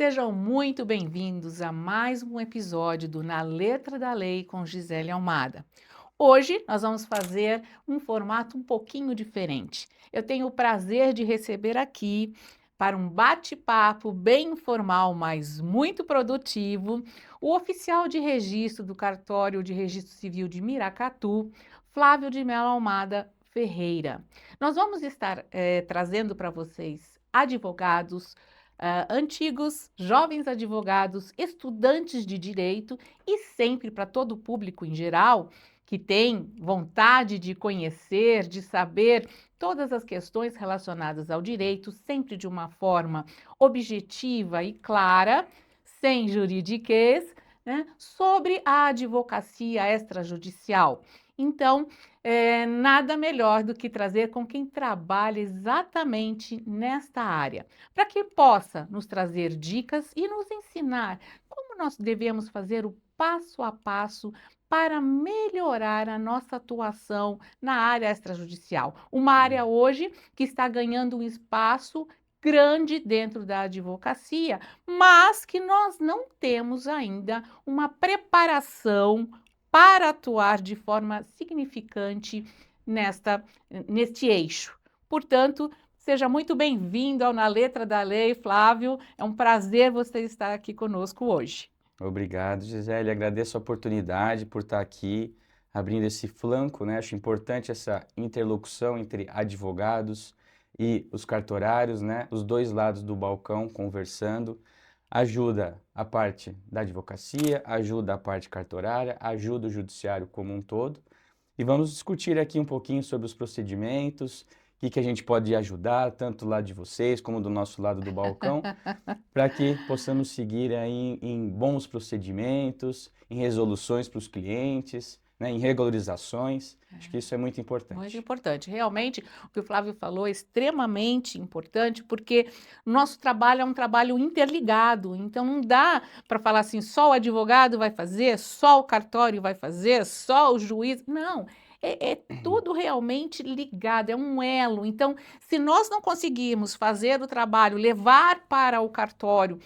Sejam muito bem-vindos a mais um episódio do Na Letra da Lei com Gisele Almada. Hoje nós vamos fazer um formato um pouquinho diferente. Eu tenho o prazer de receber aqui, para um bate-papo bem informal, mas muito produtivo, o oficial de registro do Cartório de Registro Civil de Miracatu, Flávio de Mello Almada Ferreira. Nós vamos estar trazendo para vocês advogados, antigos, jovens advogados, estudantes de direito e sempre para todo o público em geral que tem vontade de conhecer, de saber todas as questões relacionadas ao direito, sempre de uma forma objetiva e clara, sem juridiquês, né, sobre a advocacia extrajudicial. Então, nada melhor do que trazer com quem trabalha exatamente nesta área, para que possa nos trazer dicas e nos ensinar como nós devemos fazer o passo a passo para melhorar a nossa atuação na área extrajudicial. Uma área hoje que está ganhando um espaço grande dentro da advocacia, mas que nós não temos ainda uma preparação para atuar de forma significante neste eixo. Portanto, seja muito bem-vindo ao Na Letra da Lei, Flávio. É um prazer você estar aqui conosco hoje. Obrigado, Gisele. Agradeço a oportunidade por estar aqui, abrindo esse flanco, né? Acho importante essa interlocução entre advogados e os cartorários, né? Os dois lados do balcão conversando. Ajuda a parte da advocacia, ajuda a parte cartorária, ajuda o judiciário como um todo. E vamos discutir aqui um pouquinho sobre os procedimentos, o que a gente pode ajudar, tanto do lado de vocês como do nosso lado do balcão, para que possamos seguir aí em bons procedimentos, em resoluções para os clientes, né, em regularizações. Acho que isso é muito Muito importante. importante. Realmente, o que o Flávio falou é extremamente importante, porque nosso trabalho é um trabalho interligado. Então, não dá para falar assim, só o advogado vai fazer, só o cartório vai fazer, só o juiz. Não, é tudo realmente ligado, é um elo. Então, se nós não conseguirmos fazer o trabalho, levar para o cartório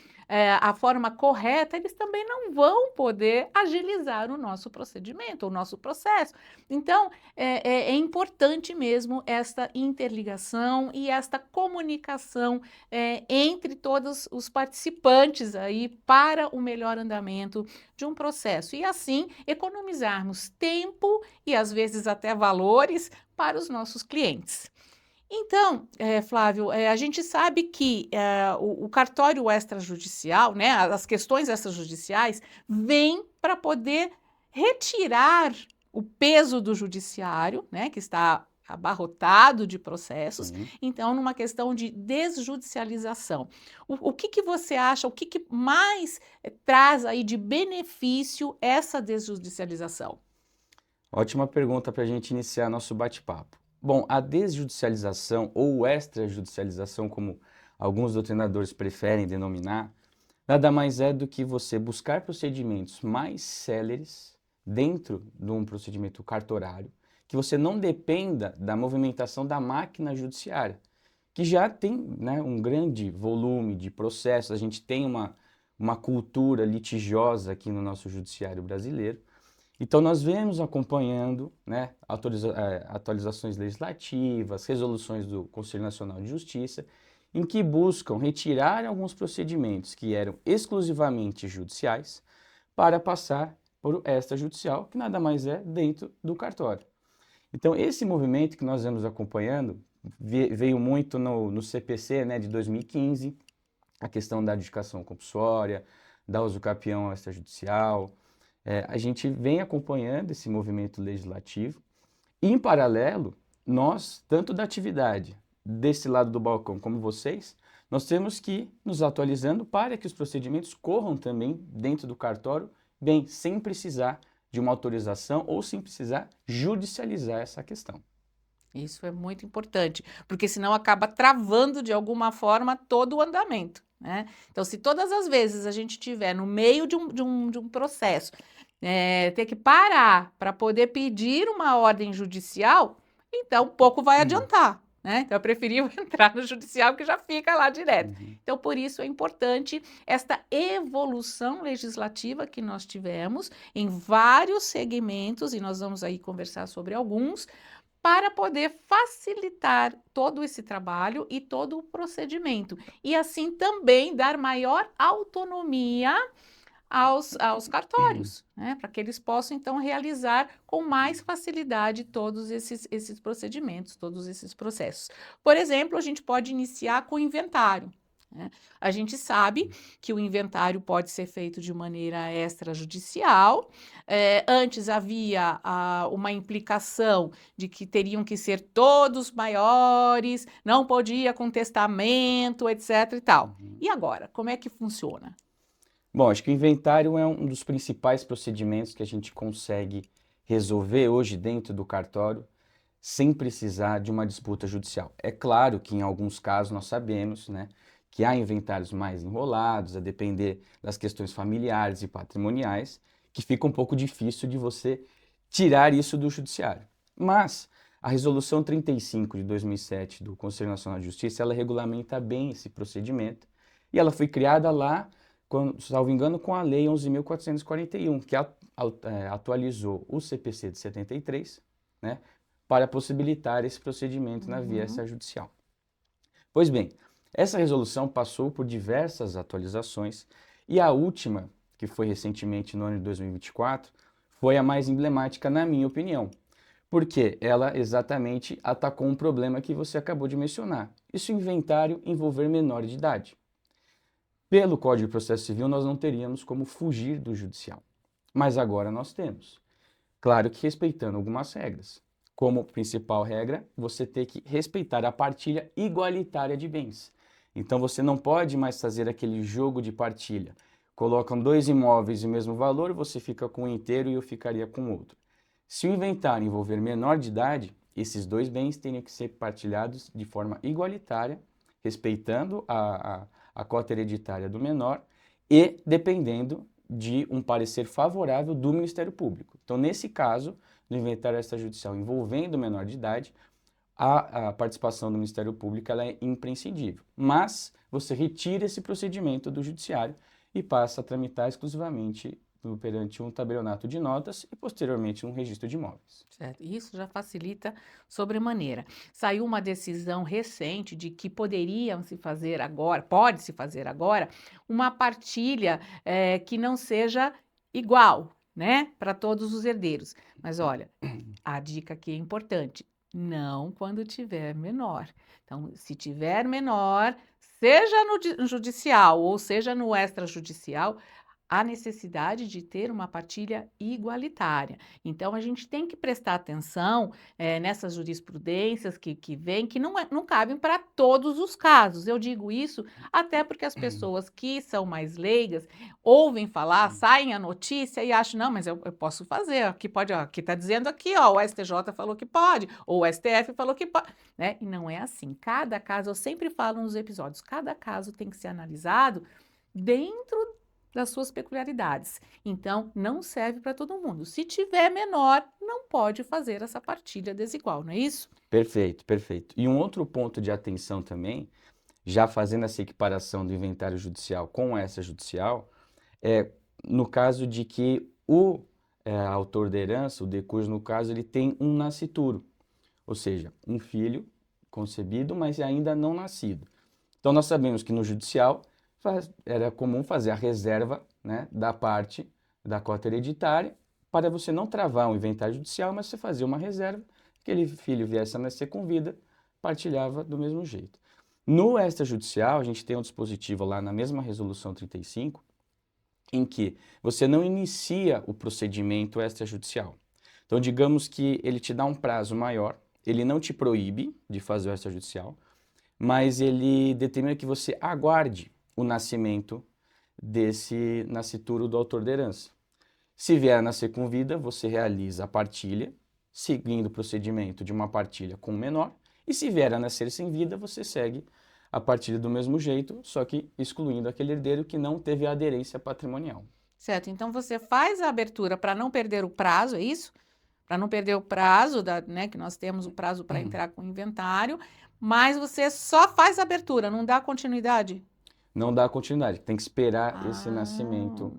a forma correta, eles também não vão poder agilizar o nosso procedimento, o nosso processo. Então, é importante mesmo esta interligação e esta comunicação entre todos os participantes aí para o melhor andamento de um processo e assim economizarmos tempo e às vezes até valores para os nossos clientes. Então, Flávio, a gente sabe que o cartório extrajudicial, né, as questões extrajudiciais, vêm para poder retirar o peso do judiciário, né, que está abarrotado de processos, Sim. então, numa questão de desjudicialização. O que você acha, o que mais traz aí de benefício essa desjudicialização? Ótima pergunta para a gente iniciar nosso bate-papo. Bom, a desjudicialização ou extrajudicialização, como alguns doutrinadores preferem denominar, nada mais é do que você buscar procedimentos mais céleres dentro de um procedimento cartorário, que você não dependa da movimentação da máquina judiciária, que já tem, né, um grande volume de processos. A gente tem uma cultura litigiosa aqui no nosso judiciário brasileiro. Então, nós vemos acompanhando, né, atualizações legislativas, resoluções do Conselho Nacional de Justiça, em que buscam retirar alguns procedimentos que eram exclusivamente judiciais para passar por extrajudicial, que nada mais é dentro do cartório. Então, esse movimento que nós vemos acompanhando veio muito no CPC, né, de 2015, a questão da adjudicação compulsória, da usucapião extrajudicial. A gente vem acompanhando esse movimento legislativo e, em paralelo, nós, tanto da atividade desse lado do balcão como vocês, nós temos que ir nos atualizando para que os procedimentos corram também dentro do cartório, bem, sem precisar de uma autorização ou sem precisar judicializar essa questão. Isso é muito importante, porque senão acaba travando de alguma forma todo o andamento, né? Então, se todas as vezes a gente tiver no meio de um processo, ter que parar para poder pedir uma ordem judicial, então pouco vai adiantar, né? Então, eu preferi entrar no judicial, que já fica lá direto. Uhum. Então, por isso é importante esta evolução legislativa que nós tivemos em vários segmentos, e nós vamos aí conversar sobre alguns, para poder facilitar todo esse trabalho e todo o procedimento. E assim também dar maior autonomia aos cartórios, né, para que eles possam então realizar com mais facilidade todos esses procedimentos, todos esses processos. Por exemplo, a gente pode iniciar com o inventário, né? A gente sabe que o inventário pode ser feito de maneira extrajudicial. Antes havia uma implicação de que teriam que ser todos maiores, não podia com testamento, etc. e tal. Uhum. E agora, como é que funciona? Bom, acho que o inventário é um dos principais procedimentos que a gente consegue resolver hoje dentro do cartório sem precisar de uma disputa judicial. É claro que em alguns casos nós sabemos, né, que há inventários mais enrolados, a depender das questões familiares e patrimoniais, que fica um pouco difícil de você tirar isso do judiciário. Mas a Resolução 35 de 2007 do Conselho Nacional de Justiça, ela regulamenta bem esse procedimento e ela foi criada lá, salvo engano, com a Lei 11.441, que atualizou o CPC de 73, né, para possibilitar esse procedimento na via extrajudicial. Pois bem, essa resolução passou por diversas atualizações e a última, que foi recentemente no ano de 2024, foi a mais emblemática na minha opinião, porque ela exatamente atacou um problema que você acabou de mencionar, isso inventário envolver menor de idade. Pelo Código de Processo Civil nós não teríamos como fugir do judicial, mas agora nós temos. Claro que respeitando algumas regras. Como principal regra, você tem que respeitar a partilha igualitária de bens. Então você não pode mais fazer aquele jogo de partilha. Colocam dois imóveis de mesmo valor, você fica com um inteiro e eu ficaria com outro. Se o inventário envolver menor de idade, esses dois bens teriam que ser partilhados de forma igualitária, respeitando a cota hereditária do menor e dependendo de um parecer favorável do Ministério Público. Então, nesse caso, no inventário extrajudicial envolvendo menor de idade, a participação do Ministério Público ela é imprescindível. Mas você retira esse procedimento do judiciário e passa a tramitar exclusivamente perante um tabelionato de notas e posteriormente um registro de imóveis. Certo, isso já facilita sobremaneira. Saiu uma decisão recente de que poderiam se fazer agora, pode se fazer agora, uma partilha que não seja igual, né, para todos os herdeiros. Mas olha, a dica aqui é importante, não quando tiver menor. Então, se tiver menor, seja no judicial ou seja no extrajudicial, há necessidade de ter uma partilha igualitária. Então, a gente tem que prestar atenção nessas jurisprudências que vêm, que não cabem para todos os casos. Eu digo isso até porque as pessoas que são mais leigas ouvem falar, saem a notícia e acham, não, mas eu posso fazer, aqui pode, ó, aqui está dizendo aqui, ó, o STJ falou que pode, ou o STF falou que pode, né? E não é assim. Cada caso, eu sempre falo nos episódios, cada caso tem que ser analisado dentro das suas peculiaridades. Então, não serve para todo mundo. Se tiver menor, não pode fazer essa partilha desigual, não é isso? Perfeito, perfeito. E um outro ponto de atenção também, já fazendo essa equiparação do inventário judicial com o extrajudicial, é no caso de que o autor da herança, o decurso no caso, ele tem um nascituro, ou seja, um filho concebido, mas ainda não nascido. Então nós sabemos que no judicial era comum fazer a reserva, né, da parte da cota hereditária para você não travar um inventário judicial, mas você fazia uma reserva, aquele filho viesse a nascer com vida, partilhava do mesmo jeito. No extrajudicial, a gente tem um dispositivo lá na mesma Resolução 35, em que você não inicia o procedimento extrajudicial. Então, digamos que ele te dá um prazo maior, ele não te proíbe de fazer o extrajudicial, mas ele determina que você aguarde o nascimento desse nascituro do autor da herança. Se vier a nascer com vida, você realiza a partilha, seguindo o procedimento de uma partilha com o menor, e se vier a nascer sem vida, você segue a partilha do mesmo jeito, só que excluindo aquele herdeiro que não teve a aderência patrimonial. Certo, então você faz a abertura para não perder o prazo, é isso? para não perder o prazo, né, que nós temos o prazo para entrar com o inventário, mas você só faz a abertura, não dá continuidade? Não dá continuidade, tem que esperar esse Ah, nascimento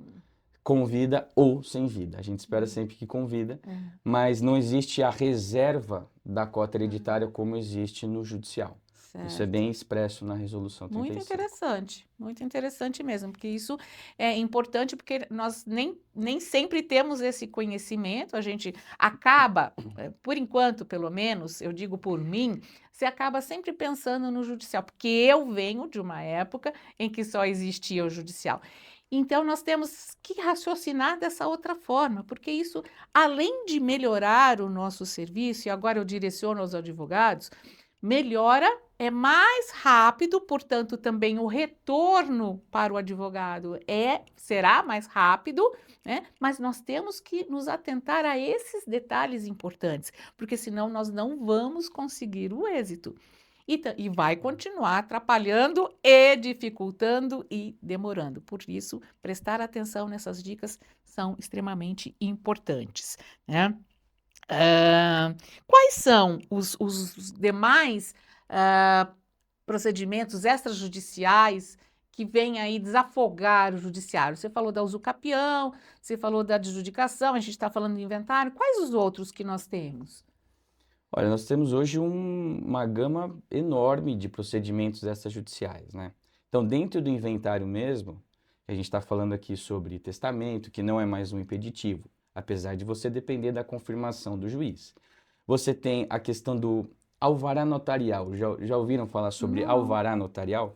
com vida ou sem vida. A gente espera sempre que com vida, mas não existe a reserva da cota hereditária como existe no judicial. Isso é certo. bem expresso na resolução Muito 35. muito interessante mesmo, porque isso é importante porque nós nem sempre temos esse conhecimento, a gente acaba, por enquanto pelo menos, eu digo por mim, você acaba sempre pensando no judicial, porque eu venho de uma época em que só existia o judicial. Então nós temos que raciocinar dessa outra forma, porque isso, além de melhorar o nosso serviço, e agora eu direciono aos advogados, melhora, é mais rápido, portanto, também o retorno para o advogado será mais rápido, né? Mas nós temos que nos atentar a esses detalhes importantes, porque senão nós não vamos conseguir o êxito. E vai continuar atrapalhando e dificultando e demorando. Por isso, prestar atenção nessas dicas são extremamente importantes, né? Ah, quais são os demais procedimentos extrajudiciais que vêm aí desafogar o judiciário? Você falou da usucapião, você falou da adjudicação, a gente está falando do inventário. Quais os outros que nós temos? Olha, nós temos hoje uma gama enorme de procedimentos extrajudiciais, né? Então, dentro do inventário mesmo, a gente está falando aqui sobre testamento, que não é mais um impeditivo, apesar de você depender da confirmação do juiz. Você tem a questão do alvará notarial. Já ouviram falar sobre Não. alvará notarial?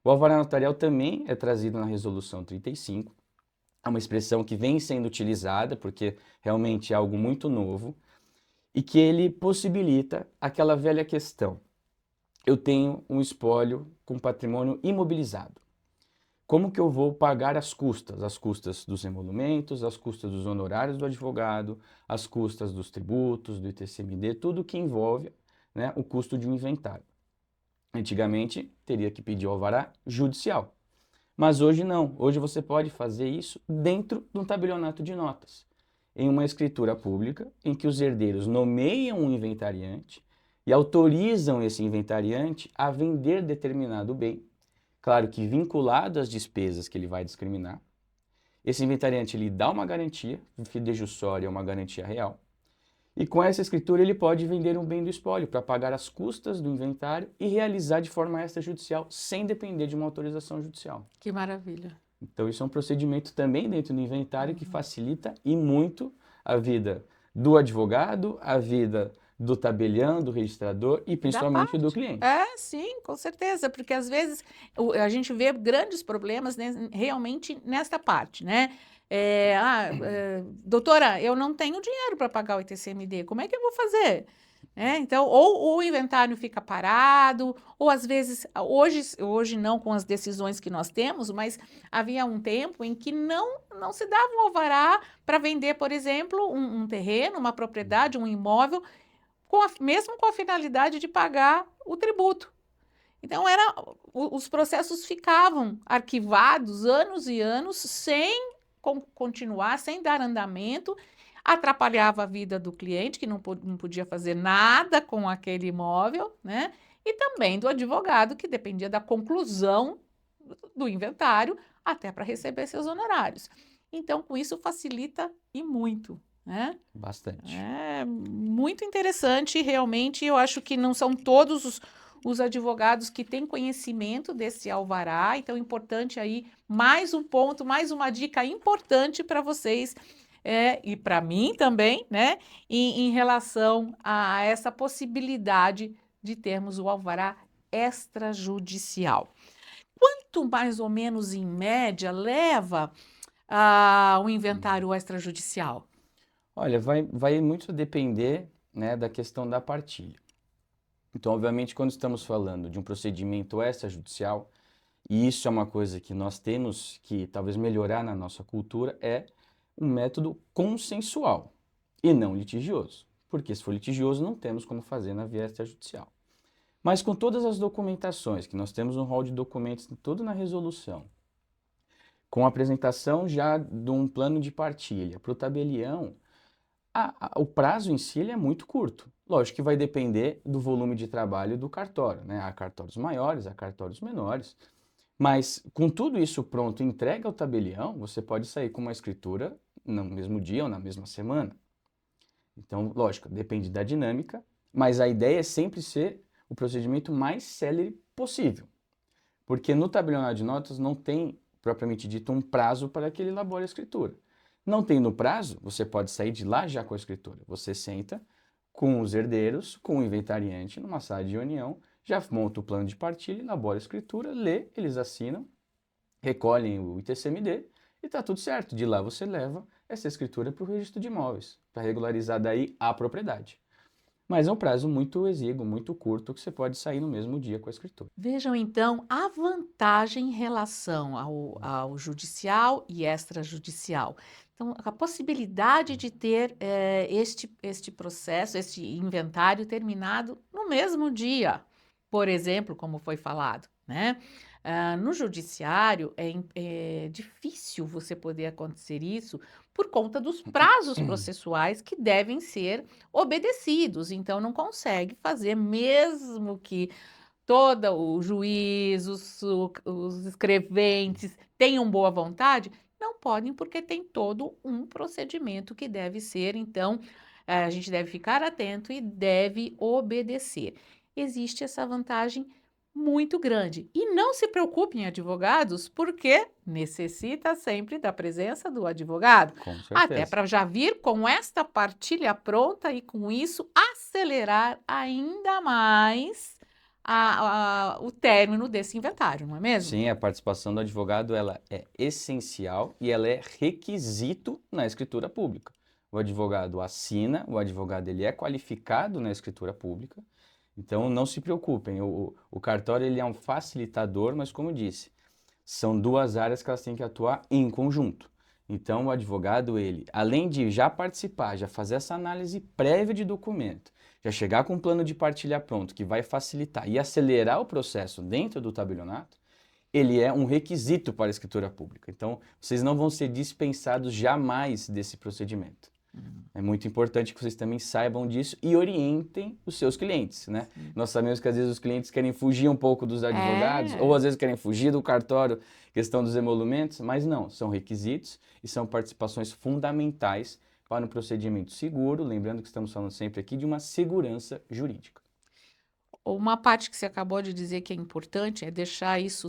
O alvará notarial também é trazido na Resolução 35. É uma expressão que vem sendo utilizada porque realmente é algo muito novo e que ele possibilita aquela velha questão. Eu tenho um espólio com patrimônio imobilizado. Como que eu vou pagar as custas? As custas dos emolumentos, as custas dos honorários do advogado, as custas dos tributos, do ITCMD, tudo que envolve, né, o custo de um inventário. Antigamente, teria que pedir o alvará judicial. Mas hoje não. Hoje você pode fazer isso dentro de um tabelionato de notas, em uma escritura pública, em que os herdeiros nomeiam um inventariante e autorizam esse inventariante a vender determinado bem, claro que vinculado às despesas que ele vai discriminar. Esse inventariante ele dá uma garantia, fidejussória é uma garantia real, e com essa escritura ele pode vender um bem do espólio para pagar as custas do inventário e realizar de forma extrajudicial, sem depender de uma autorização judicial. Que maravilha. Então isso é um procedimento também dentro do inventário que facilita e muito a vida do advogado, a vida do tabelião, do registrador e Da principalmente do parte. cliente. É, sim, com certeza, porque às vezes a gente vê grandes problemas realmente nesta parte, né? Doutora, eu não tenho dinheiro para pagar o ITCMD, como é que eu vou fazer? Então, ou o inventário fica parado, ou às vezes, hoje não com as decisões que nós temos, mas havia um tempo em que não se dava um alvará para vender, por exemplo, um terreno, uma propriedade, um imóvel, mesmo com a finalidade de pagar o tributo. Então, os processos ficavam arquivados anos e anos sem continuar, sem dar andamento, atrapalhava a vida do cliente, que não podia fazer nada com aquele imóvel, né? E também do advogado, que dependia da conclusão do inventário até para receber seus honorários. Então, com isso, facilita e muito, né? Bastante. É muito interessante, realmente. Eu acho que não são todos os advogados que têm conhecimento desse alvará, então é importante aí mais um ponto, mais uma dica importante para vocês e para mim também, né, em relação a essa possibilidade de termos o alvará extrajudicial. Quanto mais ou menos em média leva o inventário extrajudicial? Olha, vai muito depender, né, da questão da partilha. Então, obviamente, quando estamos falando de um procedimento extrajudicial, e isso é uma coisa que nós temos que talvez melhorar na nossa cultura, é um método consensual e não litigioso. Porque se for litigioso, não temos como fazer na via extrajudicial. Mas com todas as documentações, que nós temos um rol de documentos tudo na resolução, com a apresentação já de um plano de partilha para o tabelião, O prazo em si ele é muito curto. Lógico que vai depender do volume de trabalho do cartório, né? Há cartórios maiores, há cartórios menores. Mas com tudo isso pronto, entregue ao tabelião, você pode sair com uma escritura no mesmo dia ou na mesma semana. Então, lógico, depende da dinâmica, mas a ideia é sempre ser o procedimento mais célere possível. Porque no tabelionato de notas não tem, propriamente dito, um prazo para que ele elabore a escritura. Não tendo prazo, você pode sair de lá já com a escritura. Você senta com os herdeiros, com o inventariante, numa sala de reunião, já monta o plano de partilha, elabora a escritura, lê, eles assinam, recolhem o ITCMD e está tudo certo. De lá você leva essa escritura para o registro de imóveis, para regularizar daí a propriedade. Mas é um prazo muito exíguo, muito curto, que você pode sair no mesmo dia com a escritura. Vejam então a vantagem em relação ao judicial e extrajudicial. Então, a possibilidade de ter este processo, este inventário terminado no mesmo dia, por exemplo, como foi falado, né? No judiciário é difícil você poder acontecer isso por conta dos prazos processuais que devem ser obedecidos. Então, não consegue fazer, mesmo que todo o juiz, os escreventes tenham boa vontade, não podem porque tem todo um procedimento que deve ser, então a gente deve ficar atento e deve obedecer. Existe essa vantagem muito grande. E não se preocupem, advogados, porque necessita sempre da presença do advogado, Com até certeza. para já vir com esta partilha pronta e com isso acelerar ainda mais o término desse inventário, não é mesmo? Sim, a participação do advogado ela é essencial e ela é requisito na escritura pública. O advogado assina, o advogado ele é qualificado na escritura pública, então não se preocupem, o cartório ele é um facilitador, mas como eu disse, são duas áreas que elas têm que atuar em conjunto. Então o advogado, ele, além de já participar, já fazer essa análise prévia de documento, já chegar com um plano de partilha pronto, que vai facilitar e acelerar o processo dentro do tabelionato, ele é um requisito para a escritura pública. Então, vocês não vão ser dispensados jamais desse procedimento. É muito importante que vocês também saibam disso e orientem os seus clientes, né? Nós sabemos que às vezes os clientes querem fugir um pouco dos advogados, ou às vezes querem fugir do cartório, questão dos emolumentos, mas não, são requisitos e são participações fundamentais para um procedimento seguro, lembrando que estamos falando sempre aqui de uma segurança jurídica. Uma parte que você acabou de dizer que é importante é deixar isso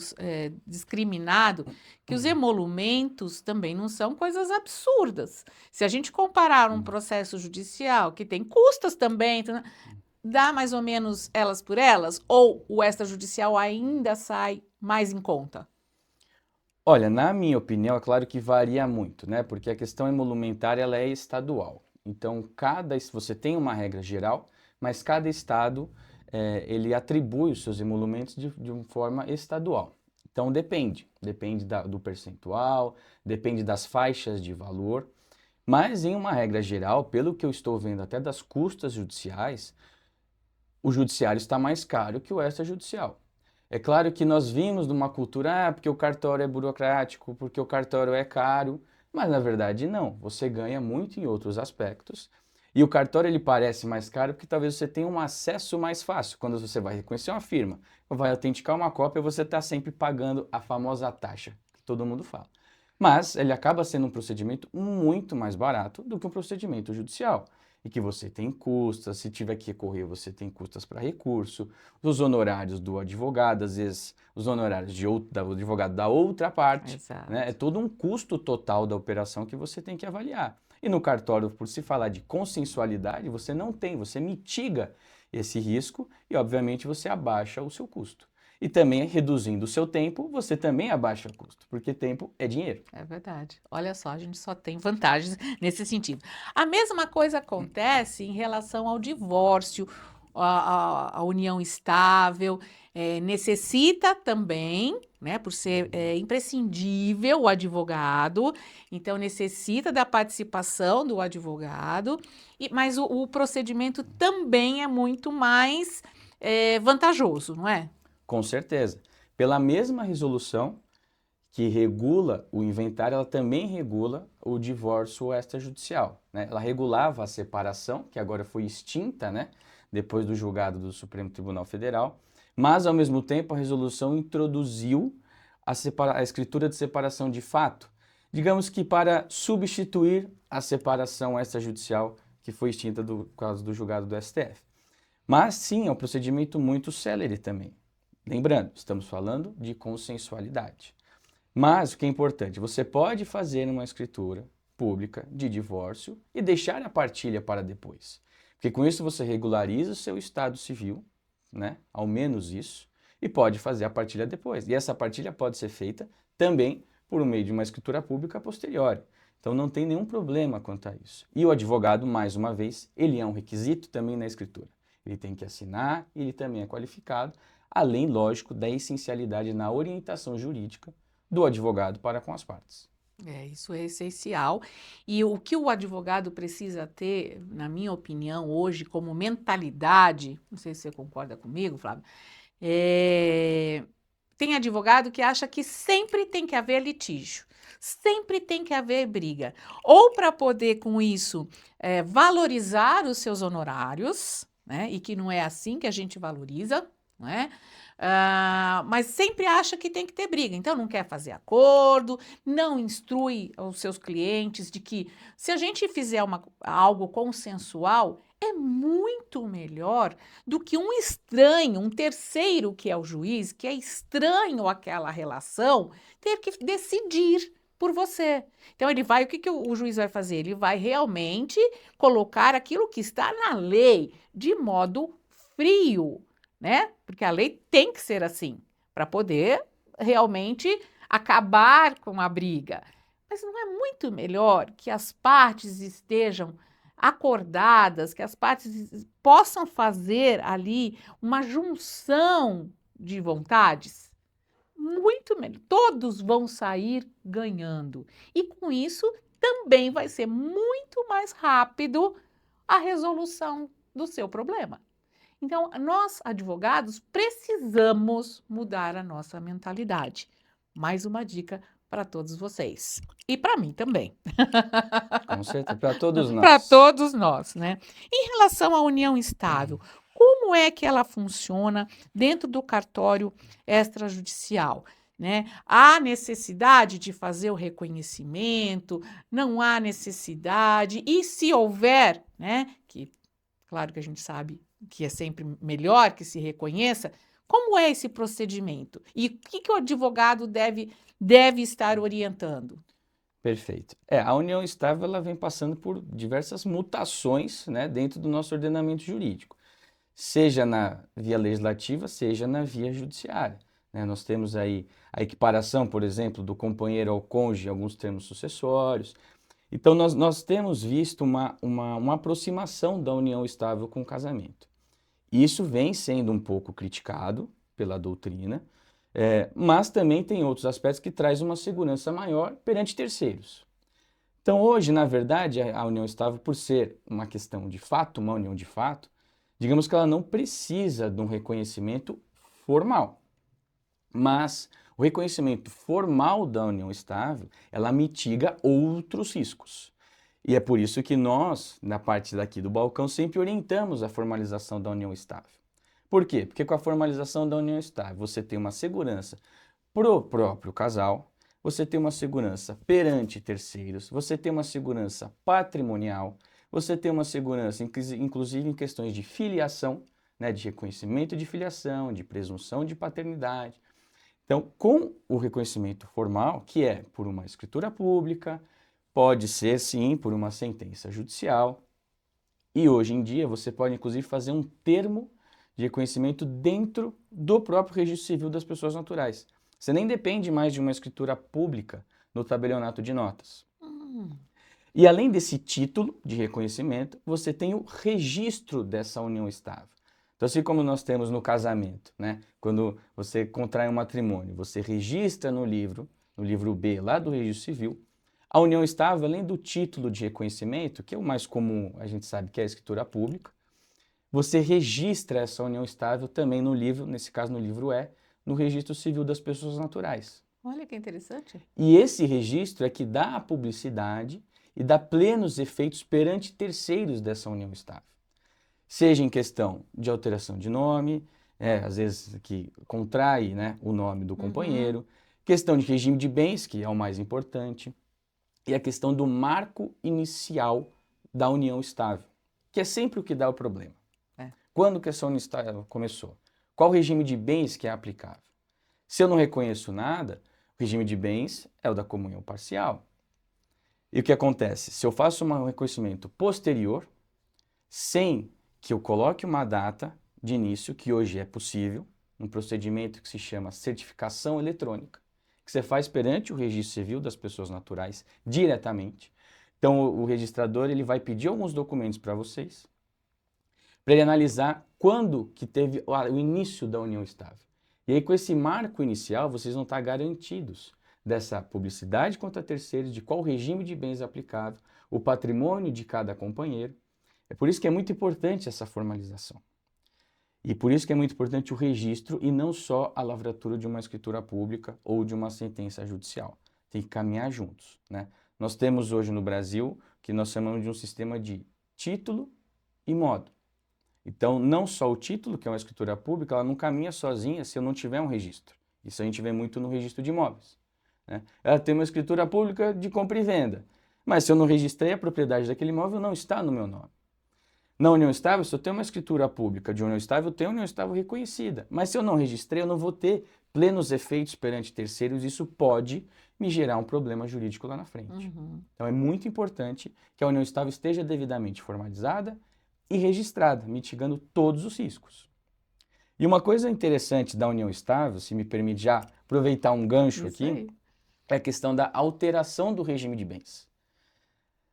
discriminado, que os emolumentos também não são coisas absurdas. Se a gente comparar um processo judicial que tem custas também, dá mais ou menos elas por elas, ou o extrajudicial ainda sai mais em conta? Olha, na minha opinião, é claro que varia muito, né? Porque a questão emolumentar ela é estadual. Então, você tem uma regra geral, mas cada estado ele atribui os seus emolumentos de uma forma estadual. Então, depende do percentual, depende das faixas de valor, mas em uma regra geral, pelo que eu estou vendo até das custas judiciais, o judiciário está mais caro que o extrajudicial. É claro que nós vimos numa cultura, porque o cartório é burocrático, porque o cartório é caro, mas na verdade não, você ganha muito em outros aspectos. E o cartório ele parece mais caro porque talvez você tenha um acesso mais fácil. Quando você vai reconhecer uma firma, vai autenticar uma cópia, você está sempre pagando a famosa taxa, que todo mundo fala. Mas ele acaba sendo um procedimento muito mais barato do que um procedimento judicial. E que você tem custas, se tiver que recorrer, você tem custas para recurso, os honorários do advogado, às vezes os honorários do advogado da outra parte, Exato. né? É todo um custo total da operação que você tem que avaliar. E no cartório, por se falar de consensualidade, você não tem, você mitiga esse risco e, obviamente, você abaixa o seu custo. E também, reduzindo o seu tempo, você também abaixa o custo, porque tempo é dinheiro. É verdade. Olha só, a gente só tem vantagens nesse sentido. A mesma coisa acontece em relação ao divórcio, a união estável, necessita também, né, por ser imprescindível o advogado, então necessita da participação do advogado, mas o procedimento também é muito mais vantajoso, não é? Com certeza. Pela mesma resolução que regula o inventário, ela também regula o divórcio extrajudicial, né? Ela regulava a separação, que agora foi extinta, né? Depois do julgado do Supremo Tribunal Federal, mas, ao mesmo tempo, a resolução introduziu a escritura de separação de fato, digamos que para substituir a separação extrajudicial que foi extinta do caso do julgado do STF. Mas, sim, é um procedimento muito célere também. Lembrando, estamos falando de consensualidade. Mas o que é importante, você pode fazer uma escritura pública de divórcio e deixar a partilha para depois. Porque com isso você regulariza o seu estado civil, né? Ao menos isso, e pode fazer a partilha depois. E essa partilha pode ser feita também por meio de uma escritura pública posterior. Então não tem nenhum problema quanto a isso. E o advogado, mais uma vez, ele é um requisito também na escritura. Ele tem que assinar, ele também é qualificado, além, lógico, da essencialidade na orientação jurídica do advogado para com as partes. Isso é essencial. E o que o advogado precisa ter, na minha opinião, hoje, como mentalidade, não sei se você concorda comigo, Flávio, tem advogado que acha que sempre tem que haver litígio, sempre tem que haver briga. Ou para poder, com isso, valorizar os seus honorários, né? E que não é assim que a gente valoriza, não é? Mas sempre acha que tem que ter briga, então não quer fazer acordo, não instrui os seus clientes de que se a gente fizer algo consensual, é muito melhor do que um estranho, um terceiro que é o juiz, que é estranho àquela relação, ter que decidir por você. Então ele vai, o que o juiz vai fazer? Ele vai realmente colocar aquilo que está na lei de modo frio, né? Porque a lei tem que ser assim, para poder realmente acabar com a briga. Mas não é muito melhor que as partes estejam acordadas, que as partes possam fazer ali uma junção de vontades? Muito melhor. Todos vão sair ganhando. E com isso também vai ser muito mais rápido a resolução do seu problema. Então, nós, advogados, precisamos mudar a nossa mentalidade. Mais uma dica para todos vocês. E para mim também. Com certeza, para todos Para nós. todos nós, né? Em relação à união estável, como é que ela funciona dentro do cartório extrajudicial? Né? Há necessidade de fazer o reconhecimento? Não há necessidade? E se houver, né? Que claro que a gente sabe que é sempre melhor que se reconheça, como é esse procedimento? E o que o advogado deve estar orientando? Perfeito. A união estável ela vem passando por diversas mutações, né, dentro do nosso ordenamento jurídico, seja na via legislativa, seja na via judiciária, né? Nós temos aí a equiparação, por exemplo, do companheiro ao cônjuge, alguns termos sucessórios. Então, nós temos visto uma aproximação da união estável com o casamento. Isso vem sendo um pouco criticado pela doutrina, mas também tem outros aspectos que traz uma segurança maior perante terceiros. Então, hoje, na verdade, a união estável, por ser uma questão de fato, uma união de fato, digamos que ela não precisa de um reconhecimento formal. Mas o reconhecimento formal da união estável, ela mitiga outros riscos. E é por isso que nós, na parte daqui do balcão, sempre orientamos a formalização da união estável. Por quê? Porque com a formalização da união estável, você tem uma segurança pro próprio casal, você tem uma segurança perante terceiros, você tem uma segurança patrimonial, você tem uma segurança, inclusive em questões de filiação, né, de reconhecimento de filiação, de presunção de paternidade. Então, com o reconhecimento formal, que é por uma escritura pública, pode ser sim por uma sentença judicial, e hoje em dia você pode inclusive fazer um termo de reconhecimento dentro do próprio registro civil das pessoas naturais. Você nem depende mais de uma escritura pública no tabelionato de notas. E além desse título de reconhecimento, você tem o registro dessa união estável. Então, assim como nós temos no casamento, né? Quando você contrai um matrimônio, você registra no livro B lá do registro civil, a união estável, além do título de reconhecimento, que é o mais comum, a gente sabe que é a escritura pública, você registra essa união estável também no livro, nesse caso no livro E, no registro civil das pessoas naturais. Olha que interessante. E esse registro é que dá a publicidade e dá plenos efeitos perante terceiros dessa união estável. Seja em questão de alteração de nome, às vezes que contrai, né, o nome do companheiro, questão de regime de bens, que é o mais importante, e a questão do marco inicial da união estável, que é sempre o que dá o problema. É. Quando que essa união estável começou? Qual regime de bens que é aplicável? Se eu não reconheço nada, o regime de bens é o da comunhão parcial. E o que acontece? Se eu faço um reconhecimento posterior, sem que eu coloque uma data de início, que hoje é possível, um procedimento que se chama certificação eletrônica, que você faz perante o registro civil das pessoas naturais diretamente. Então, o registrador ele vai pedir alguns documentos para vocês, para ele analisar quando que teve o início da união estável. E aí, com esse marco inicial, vocês vão estar garantidos dessa publicidade contra terceiros, de qual regime de bens aplicável, o patrimônio de cada companheiro. É por isso que é muito importante essa formalização. E por isso que é muito importante o registro e não só a lavratura de uma escritura pública ou de uma sentença judicial. Tem que caminhar juntos, né? Nós temos hoje no Brasil o que nós chamamos de um sistema de título e modo. Então, não só o título, que é uma escritura pública, ela não caminha sozinha se eu não tiver um registro. Isso a gente vê muito no registro de imóveis, né? Ela tem uma escritura pública de compra e venda, mas se eu não registrei a propriedade daquele imóvel, não está no meu nome. Na união estável, se eu tenho uma escritura pública de união estável, eu tenho união estável reconhecida. Mas se eu não registrei, eu não vou ter plenos efeitos perante terceiros. Isso pode me gerar um problema jurídico lá na frente. Então é muito importante que a união estável esteja devidamente formalizada e registrada, mitigando todos os riscos. E uma coisa interessante da união estável, se me permite já aproveitar um gancho Isso aqui, aí. é a questão da alteração do regime de bens.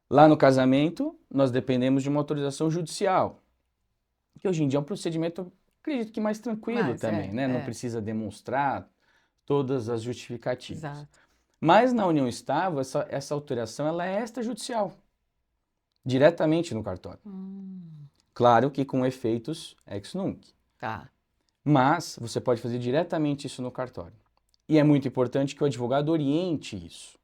Lá no casamento, nós dependemos de uma autorização judicial, que hoje em dia é um procedimento, acredito que mais tranquilo Mas também, né? Não precisa demonstrar todas as justificativas. Exato. Mas na união estável, essa alteração ela é extrajudicial, diretamente no cartório. Claro que com efeitos ex nunc. Tá. Mas você pode fazer diretamente isso no cartório. E é muito importante que o advogado oriente isso.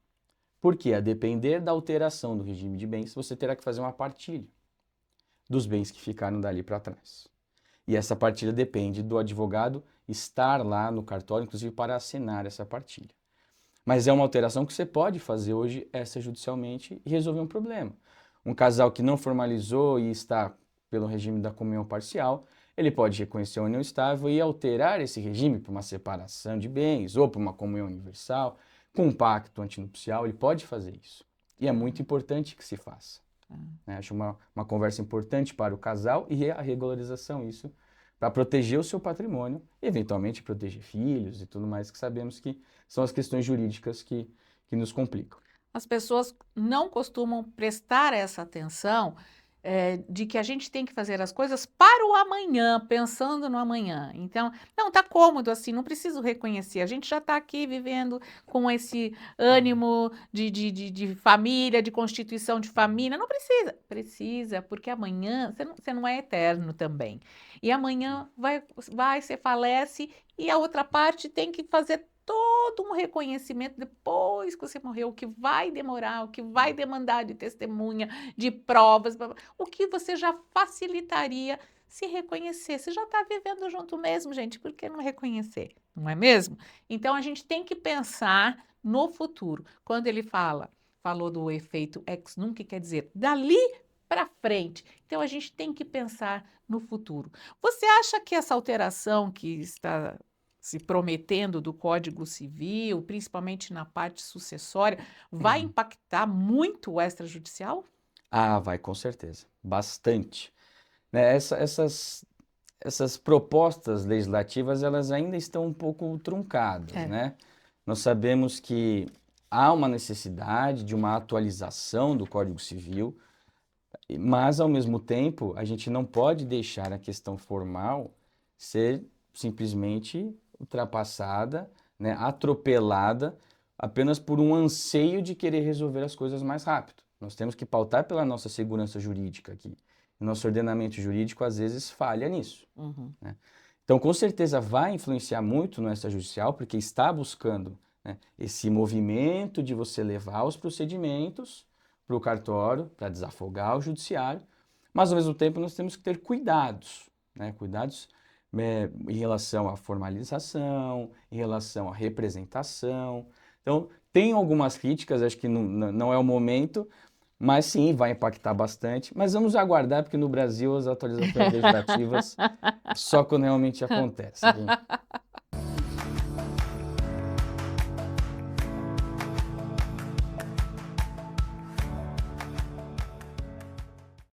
Porque, a depender da alteração do regime de bens, você terá que fazer uma partilha dos bens que ficaram dali para trás. E essa partilha depende do advogado estar lá no cartório, inclusive para assinar essa partilha. Mas é uma alteração que você pode fazer hoje extrajudicialmente e resolver um problema. Um casal que não formalizou e está pelo regime da comunhão parcial, ele pode reconhecer a união estável e alterar esse regime para uma separação de bens ou para uma comunhão universal. Com um pacto antinupcial, ele pode fazer isso. E é muito importante que se faça. Acho uma conversa importante para o casal e a regularização, isso, para proteger o seu patrimônio, eventualmente proteger filhos e tudo mais, que sabemos que são as questões jurídicas que nos complicam. As pessoas não costumam prestar essa atenção de que a gente tem que fazer as coisas para o amanhã, pensando no amanhã. Então, não, tá cômodo assim, não preciso reconhecer. A gente já está aqui vivendo com esse ânimo de família, de constituição de família. Não precisa. Precisa, porque amanhã você não é eterno também. E amanhã você falece e a outra parte tem que fazer todo um reconhecimento depois que você morreu, o que vai demorar, o que vai demandar de testemunha, de provas, o que você já facilitaria se reconhecer. Você já está vivendo junto mesmo, gente, por que não reconhecer? Não é mesmo? Então a gente tem que pensar no futuro. Quando ele falou do efeito ex nunc, quer dizer, dali para frente. Então a gente tem que pensar no futuro. Você acha que essa alteração que está se prometendo do Código Civil, principalmente na parte sucessória, vai impactar muito o extrajudicial? Ah, vai, com certeza. Bastante. Né, essas propostas legislativas, elas ainda estão um pouco truncadas, né? Nós sabemos que há uma necessidade de uma atualização do Código Civil, mas, ao mesmo tempo, a gente não pode deixar a questão formal ser simplesmente ultrapassada, né, atropelada, apenas por um anseio de querer resolver as coisas mais rápido. Nós temos que pautar pela nossa segurança jurídica aqui. O nosso ordenamento jurídico, às vezes, falha nisso. Né? Então, com certeza, vai influenciar muito no extrajudicial, porque está buscando né? Esse movimento de você levar os procedimentos para o cartório, para desafogar o judiciário, mas ao mesmo tempo nós temos que ter cuidados, né? Cuidados em relação à formalização, em relação à representação. Então, tem algumas críticas, acho que não é o momento, mas sim, vai impactar bastante. Mas vamos aguardar, porque no Brasil as atualizações legislativas só quando realmente acontecem.